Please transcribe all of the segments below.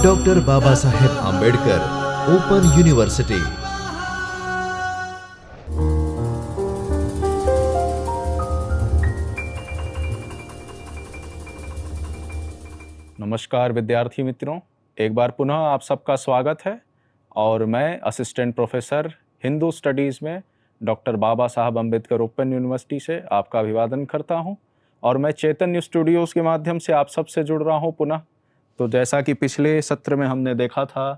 Doctor Baba Saheb Ambedkar open university. नमस्कार विद्यार्थी मित्रों, एक बार पुनः आप सबका स्वागत है। और मैं असिस्टेंट प्रोफेसर हिंदू स्टडीज़ में डॉक्टर बाबा साहब अम्बेडकर ओपन यूनिवर्सिटी से आपका अभिवादन करता हूं। और मैं चैतन्य स्टूडियोज़ के माध्यम से आप सबसे जुड़ रहा हूं पुनः। तो जैसा कि पिछले सत्र में हमने देखा था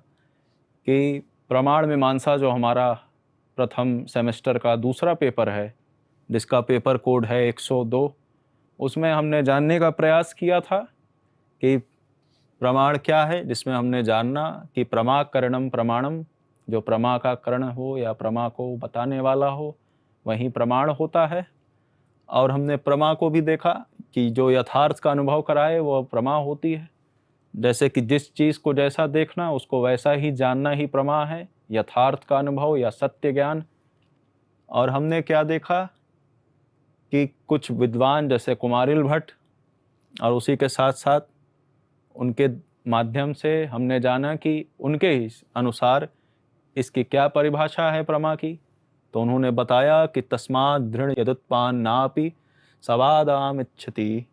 कि प्रमाण मीमांसा जो हमारा प्रथम सेमेस्टर का दूसरा पेपर है, जिसका पेपर कोड है 102, उसमें हमने जानने का प्रयास किया था कि प्रमाण क्या है, जिसमें हमने जानना कि प्रमा करणम प्रमाणम, जो प्रमा का करण हो या प्रमा को बताने वाला हो वही प्रमाण होता है। और हमने प्रमा को भी देखा कि जो यथार्थ का अनुभव कराए वो प्रमा होती है। जैसे कि जिस चीज़ को जैसा देखना उसको वैसा ही जानना ही प्रमा है, यथार्थ का अनुभव या सत्य ज्ञान। और हमने क्या देखा कि कुछ विद्वान जैसे कुमारिल भट्ट और उसी के साथ साथ उनके माध्यम से हमने जाना कि उनके ही अनुसार इसकी क्या परिभाषा है प्रमा की। तो उन्होंने बताया कि तस्माद् दृढ़ यदुत्पान नापि सवादाम इच्छति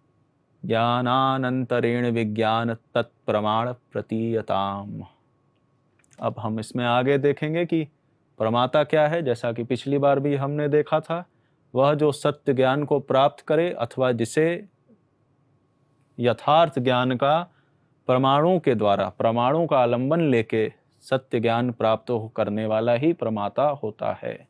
ज्ञानानंतरेण विज्ञान तत्प्रमाण प्रतीयताम। अब हम इसमें आगे देखेंगे कि प्रमाता क्या है। जैसा कि पिछली बार भी हमने देखा था, वह जो सत्य ज्ञान को प्राप्त करे अथवा जिसे यथार्थ ज्ञान का प्रमाणों के द्वारा, प्रमाणों का आलंबन लेके सत्य ज्ञान प्राप्त करने वाला ही प्रमाता होता है।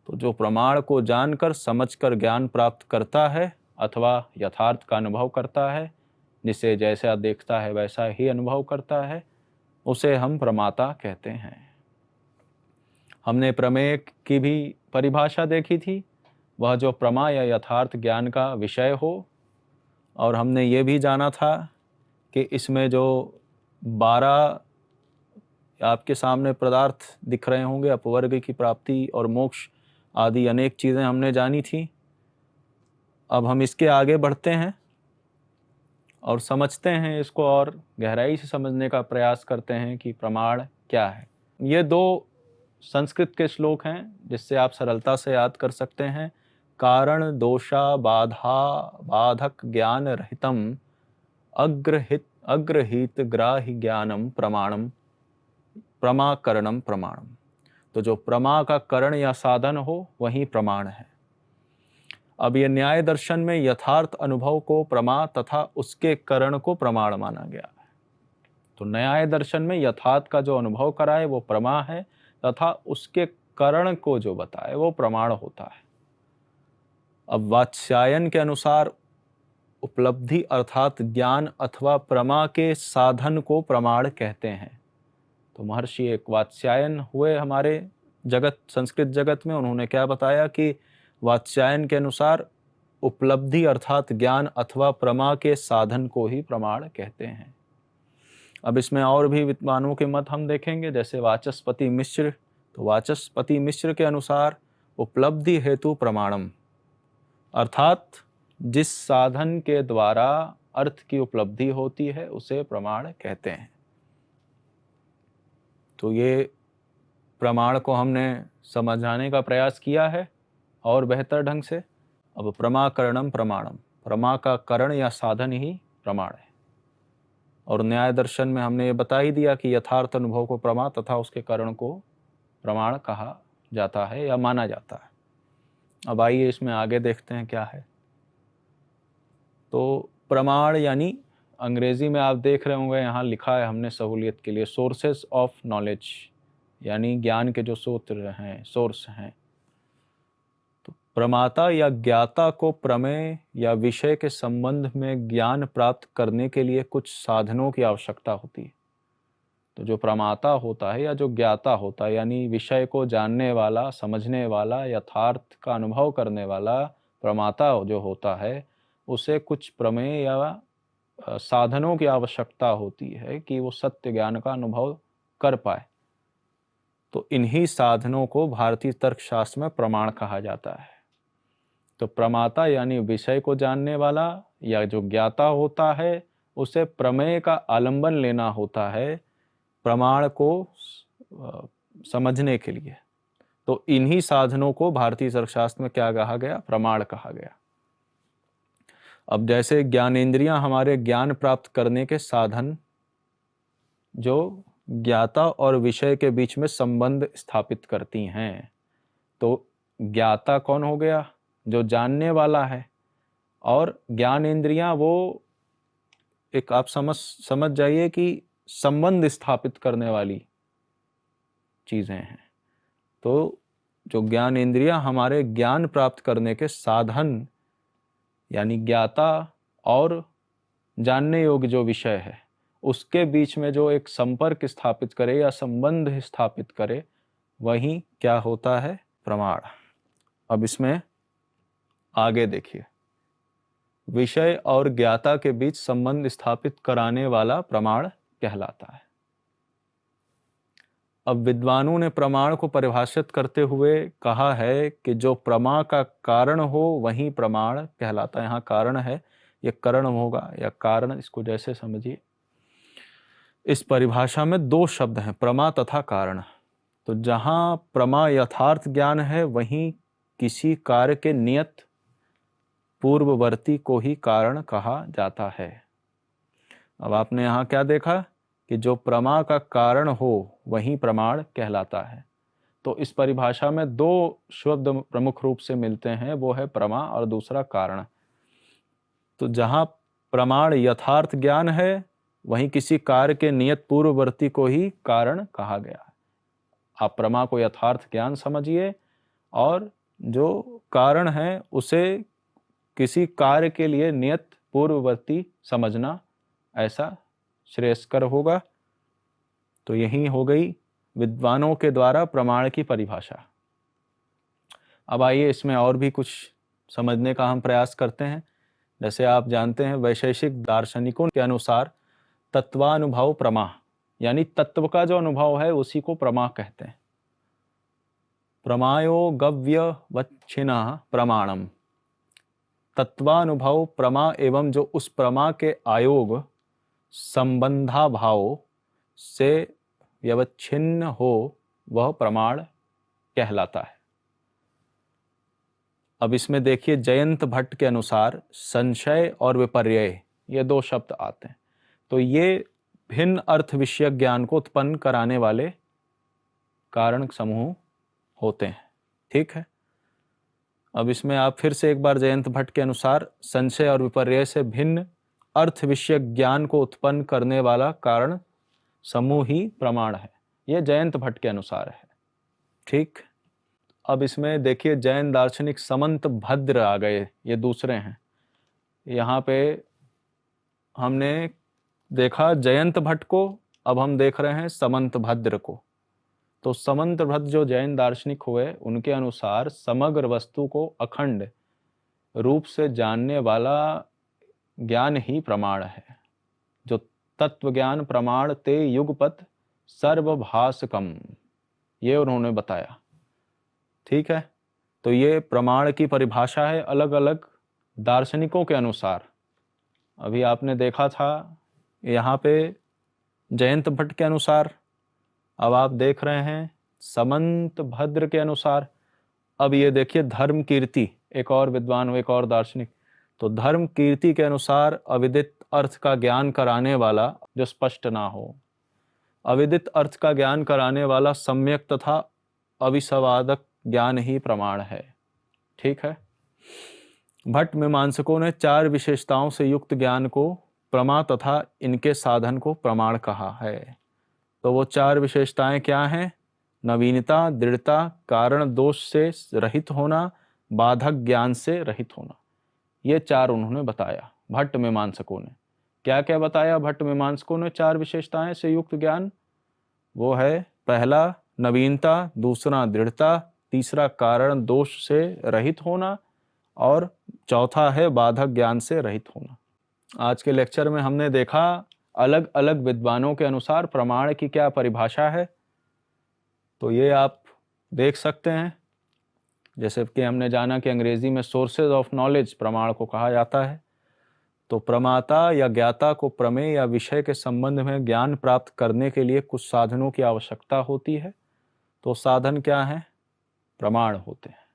तो जो प्रमाण को जानकर समझकर ज्ञान प्राप्त करता है अथवा यथार्थ का अनुभव करता है, जिसे जैसा देखता है वैसा ही अनुभव करता है, उसे हम प्रमाता कहते हैं। हमने प्रमेय की भी परिभाषा देखी थी, वह जो प्रमा या यथार्थ ज्ञान का विषय हो। और हमने ये भी जाना था कि इसमें जो 12 आपके सामने पदार्थ दिख रहे होंगे, अपवर्ग की प्राप्ति और मोक्ष आदि अनेक चीज़ें हमने जानी थी। अब हम इसके आगे बढ़ते हैं और समझते हैं इसको, और गहराई से समझने का प्रयास करते हैं कि प्रमाण क्या है। ये 2 संस्कृत के श्लोक हैं जिससे आप सरलता से याद कर सकते हैं। कारण दोषा बाधा बाधक ज्ञान रहितम अग्रहित ग्राह्य ज्ञानम प्रमाणम प्रमाकरणम प्रमाणम। तो जो प्रमा का करण या साधन हो वही प्रमाण है। अब ये न्याय दर्शन में यथार्थ अनुभव को प्रमा तथा उसके करण को प्रमाण माना गया है। तो न्याय दर्शन में यथार्थ का जो अनुभव कराए वो प्रमा है, तथा उसके करण को जो बताए वो प्रमाण होता है। अब वात्स्यायन के अनुसार उपलब्धि अर्थात ज्ञान अथवा प्रमा के साधन को प्रमाण कहते हैं। तो महर्षि एक वात्स्यायन हुए हमारे जगत, संस्कृत जगत में। उन्होंने क्या बताया कि वात्स्यायन के अनुसार उपलब्धि अर्थात ज्ञान अथवा प्रमा के साधन को ही प्रमाण कहते हैं। अब इसमें और भी विद्वानों के मत हम देखेंगे, जैसे वाचस्पति मिश्र। तो वाचस्पति मिश्र के अनुसार उपलब्धि हेतु प्रमाणम, अर्थात जिस साधन के द्वारा अर्थ की उपलब्धि होती है उसे प्रमाण कहते हैं। तो ये प्रमाण को हमने समझाने का प्रयास किया है और बेहतर ढंग से। अब प्रमाकरणम प्रमाणम, प्रमा का करण या साधन ही प्रमाण है। और न्याय दर्शन में हमने ये बता ही दिया कि यथार्थ अनुभव को प्रमा तथा उसके करण को प्रमाण कहा जाता है या माना जाता है। अब आइए इसमें आगे देखते हैं क्या है। तो प्रमाण यानी अंग्रेजी में आप देख रहे होंगे, यहाँ लिखा है हमने सहूलियत के लिए, सोर्सेस ऑफ नॉलेज, यानी ज्ञान के जो स्रोत हैं, सोर्स हैं। तो प्रमाता या ज्ञाता को प्रमेय या विषय के संबंध में ज्ञान प्राप्त करने के लिए कुछ साधनों की आवश्यकता होती है। तो जो प्रमाता होता है या जो ज्ञाता होता है, यानी विषय को जानने वाला, समझने वाला, यथार्थ का अनुभव करने वाला प्रमाता जो होता है, उसे कुछ प्रमेय या साधनों की आवश्यकता होती है कि वो सत्य ज्ञान का अनुभव कर पाए। तो इन्हीं साधनों को भारतीय तर्कशास्त्र में प्रमाण कहा जाता है। तो प्रमाता यानी विषय को जानने वाला या जो ज्ञाता होता है, उसे प्रमेय का आलंबन लेना होता है प्रमाण को समझने के लिए। तो इन्हीं साधनों को भारतीय तर्कशास्त्र में क्या कहा गया? प्रमाण कहा गया। अब जैसे ज्ञानेंद्रियां हमारे ज्ञान प्राप्त करने के साधन, जो ज्ञाता और विषय के बीच में संबंध स्थापित करती हैं। तो ज्ञाता कौन हो गया? जो जानने वाला है। और ज्ञानेंद्रियां वो एक आप समझ जाइए कि संबंध स्थापित करने वाली चीजें हैं। तो जो ज्ञानेंद्रियां हमारे ज्ञान प्राप्त करने के साधन, यानी ज्ञाता और जानने योग्य जो विषय है, उसके बीच में जो एक संपर्क स्थापित करे या संबंध स्थापित करे, वही क्या होता है? प्रमाण। अब इसमें आगे देखिए, विषय और ज्ञाता के बीच संबंध स्थापित कराने वाला प्रमाण कहलाता है। अब विद्वानों ने प्रमाण को परिभाषित करते हुए कहा है कि जो प्रमा का कारण हो वही प्रमाण कहलाता है। यहाँ कारण है, ये करण होगा या कारण, इसको जैसे समझिए। इस परिभाषा में दो शब्द हैं, प्रमा तथा कारण। तो जहाँ प्रमा यथार्थ ज्ञान है, वहीं किसी कार्य के नियत पूर्ववर्ती को ही कारण कहा जाता है। अब आपने यहाँ क्या देखा कि जो प्रमा का कारण हो वही प्रमाण कहलाता है। तो इस परिभाषा में दो शब्द प्रमुख रूप से मिलते हैं, वो है प्रमा और दूसरा कारण। तो जहाँ प्रमाण यथार्थ ज्ञान है, वहीं किसी कार्य के नियत पूर्ववर्ती को ही कारण कहा गया है। आप प्रमा को यथार्थ ज्ञान समझिए और जो कारण है उसे किसी कार्य के लिए नियत पूर्ववर्ती समझना, ऐसा श्रेयस्कर होगा। तो यही हो गई विद्वानों के द्वारा प्रमाण की परिभाषा। अब आइए इसमें और भी कुछ समझने का हम प्रयास करते हैं। जैसे आप जानते हैं, वैशेषिक दार्शनिकों के अनुसार तत्वानुभव प्रमा, यानी तत्व का जो अनुभव है उसी को प्रमा कहते हैं। प्रमायो गव्यवच्छिन्नः प्रमाणम। तत्वानुभव प्रमा एवं जो उस प्रमा के आयोग संबंधाभाव से व्यवच्छिन्न हो, वह प्रमाण कहलाता है। अब इसमें देखिए, जयंत भट्ट के अनुसार संशय और विपर्यय, ये दो शब्द आते हैं। तो ये भिन्न अर्थ विषयक ज्ञान को उत्पन्न कराने वाले कारण समूह होते हैं। ठीक है। अब इसमें आप फिर से एक बार, जयंत भट्ट के अनुसार संशय और विपर्यय से भिन्न अर्थ विषयक ज्ञान को उत्पन्न करने वाला कारण समूह ही प्रमाण है। यह जयंत भट्ट के अनुसार है। ठीक। अब इसमें देखिए, जैन दार्शनिक समंत भद्र आ गए, ये दूसरे हैं। यहाँ पे हमने देखा जयंत भट्ट को, अब हम देख रहे हैं समंत भद्र को। तो समंत भद्र जो जैन दार्शनिक हुए, उनके अनुसार समग्र वस्तु को अखंड रूप से जानने वाला ज्ञान ही प्रमाण है। जो तत्व ज्ञान प्रमाण ते युगपत सर्वभासकम, ये उन्होंने बताया। ठीक है। तो ये प्रमाण की परिभाषा है अलग अलग दार्शनिकों के अनुसार। अभी आपने देखा था यहाँ पे जयंत भट्ट के अनुसार, अब आप देख रहे हैं समंत भद्र के अनुसार। अब ये देखिए धर्म कीर्ति, एक और विद्वान, एक और दार्शनिक। तो धर्म कीर्ति के अनुसार अविदित अर्थ का ज्ञान कराने वाला जो स्पष्ट ना हो, अविदित अर्थ का ज्ञान कराने वाला सम्यक तथा अविसवादक ज्ञान ही प्रमाण है। ठीक है। भट्ट मीमांसकों ने चार विशेषताओं से युक्त ज्ञान को प्रमा तथा इनके साधन को प्रमाण कहा है। तो वो चार विशेषताएं क्या हैं? नवीनता, दृढ़ता, कारण दोष से रहित होना, बाधक ज्ञान से रहित होना। ये चार उन्होंने बताया भट्ट मीमांसकों ने। क्या क्या बताया भट्ट मीमांसकों ने? चार विशेषताएं से युक्त ज्ञान, वो है पहला नवीनता, दूसरा दृढ़ता, तीसरा कारण दोष से रहित होना, और चौथा है बाधक ज्ञान से रहित होना। आज के लेक्चर में हमने देखा अलग अलग विद्वानों के अनुसार प्रमाण की क्या परिभाषा है। तो ये आप देख सकते हैं। जैसे कि हमने जाना कि अंग्रेजी में सोर्सेज ऑफ नॉलेज प्रमाण को कहा जाता है। तो प्रमाता या ज्ञाता को प्रमेय या विषय के संबंध में ज्ञान प्राप्त करने के लिए कुछ साधनों की आवश्यकता होती है। तो साधन क्या हैं? प्रमाण होते हैं।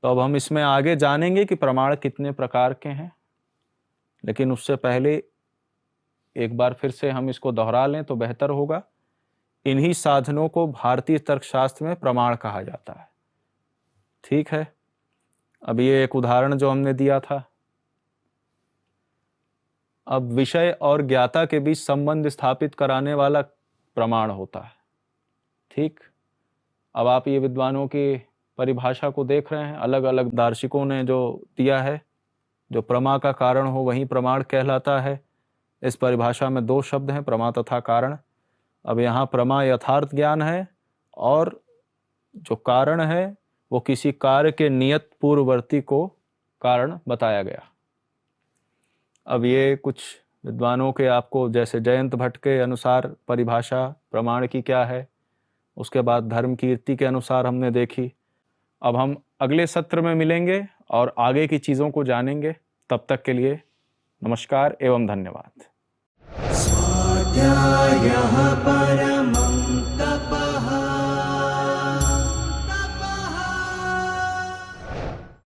तो अब हम इसमें आगे जानेंगे कि प्रमाण कितने प्रकार के हैं, लेकिन उससे पहले एक बार फिर से हम इसको दोहरा लें तो बेहतर होगा। इन्हीं साधनों को भारतीय तर्कशास्त्र में प्रमाण कहा जाता है। ठीक है, अब ये एक उदाहरण जो हमने दिया था। अब विषय और ज्ञाता के बीच संबंध स्थापित कराने वाला प्रमाण होता है। ठीक, अब आप ये विद्वानों की परिभाषा को देख रहे हैं, अलग अलग दार्शनिकों ने जो दिया है, जो प्रमा का कारण हो वही प्रमाण कहलाता है। इस परिभाषा में दो शब्द हैं, प्रमा तथा कारण। अब यहाँ प्रमा यथार्थ ज्ञान है और जो कारण है वो किसी कार्य के नियत पूर्ववर्ती को कारण बताया गया। अब ये कुछ विद्वानों के आपको, जैसे जयंत भट्ट के अनुसार परिभाषा प्रमाण की क्या है, उसके बाद धर्म कीर्ति के अनुसार हमने देखी। अब हम अगले सत्र में मिलेंगे और आगे की चीज़ों को जानेंगे। तब तक के लिए नमस्कार एवं धन्यवाद। स्वाध्यायः